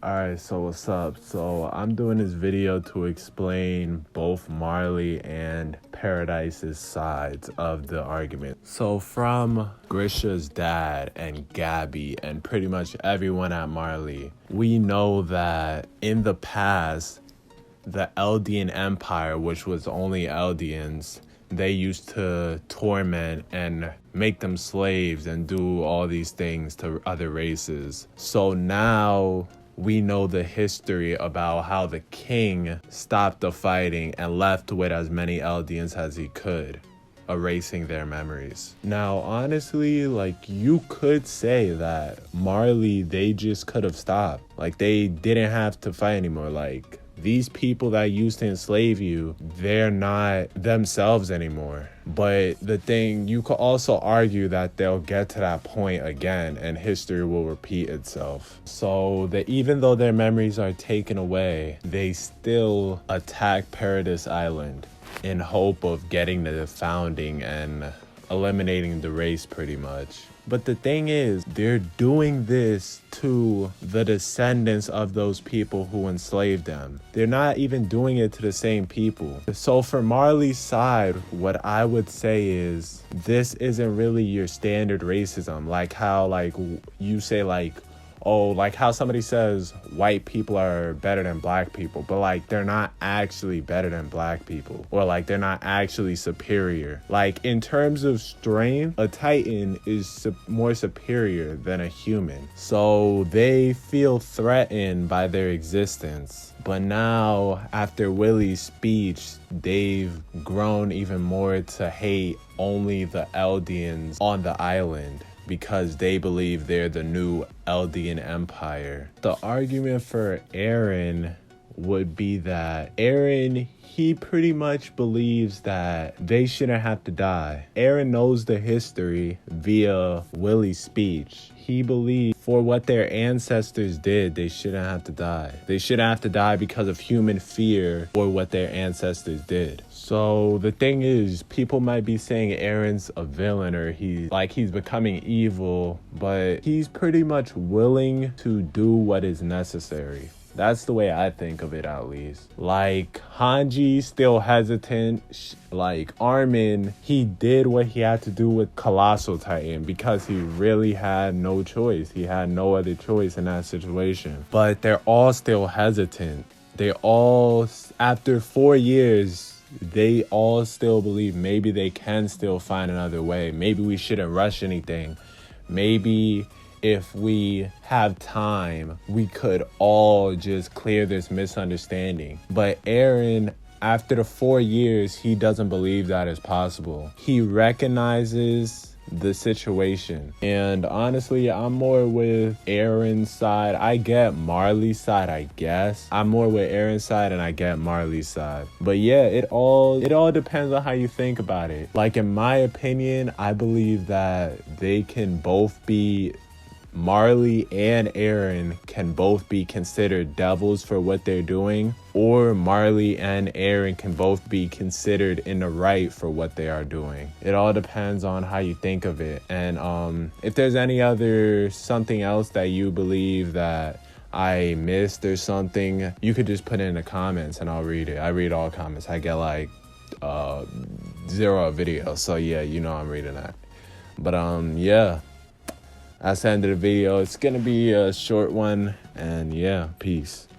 Alright, so what's up? So I'm doing this video to explain both Marley and Paradise's sides of the argument. So from Grisha's dad and Gabby and pretty much everyone at Marley, we know that in the past, the Eldian Empire, which was only Eldians, they used to torment and make them slaves and do all these things to other races. So now we know the history about how the king stopped the fighting and left with as many Eldians as he could, erasing their memories. Now, honestly, you could say that Marley, they just could have stopped. They didn't have to fight anymore. These people that used to enslave you, they're not themselves anymore. But the thing, you could also argue that they'll get to that point again and history will repeat itself. So that even though their memories are taken away, they still attack Paradise Island in hope of getting to the founding and eliminating the race pretty much. But the thing is, they're doing this to the descendants of those people who enslaved them. They're not even doing it to the same people. So for Marley's side, what I would say is, this isn't really your standard racism. How you say how somebody says white people are better than black people, but they're not actually better than black people, or they're not actually superior. In terms of strength, a Titan is more superior than a human. So they feel threatened by their existence. But now, after Willie's speech, they've grown even more to hate only the Eldians on the island, because they believe they're the new Eldian Empire. The argument for Eren would be that Eren, he pretty much believes that they shouldn't have to die. Eren knows the history via Willie's speech. He believes for what their ancestors did, they shouldn't have to die. They shouldn't have to die because of human fear or what their ancestors did. So the thing is, people might be saying Eren's a villain or he's becoming evil, but he's pretty much willing to do what is necessary. That's the way I think of it, at least. Hanji still hesitant. Armin, he did what he had to do with Colossal Titan because he really had no choice. He had no other choice in that situation. But they're all still hesitant. They all, after 4 years, they all still believe maybe they can still find another way. Maybe we shouldn't rush anything. Maybe if we have time, we could all just clear this misunderstanding. But Eren, after the 4 years, he doesn't believe that is possible. He recognizes the situation. And honestly, I'm more with Eren's side. I get Marley's side, I guess. I'm more with Eren's side and I get Marley's side. But yeah, it all depends on how you think about it. In my opinion, I believe that they can both be, Marley and Eren can both be considered devils for what they're doing, or Marley and Eren can both be considered in the right for what they are doing. It all depends on how you think of it. And if there's any other something else that you believe that I missed or something, you could just put it in the comments and I'll read it. I read all comments. I get 0 videos, so yeah, I'm reading that. But yeah, that's the end of the video. It's gonna be a short one, and yeah, peace.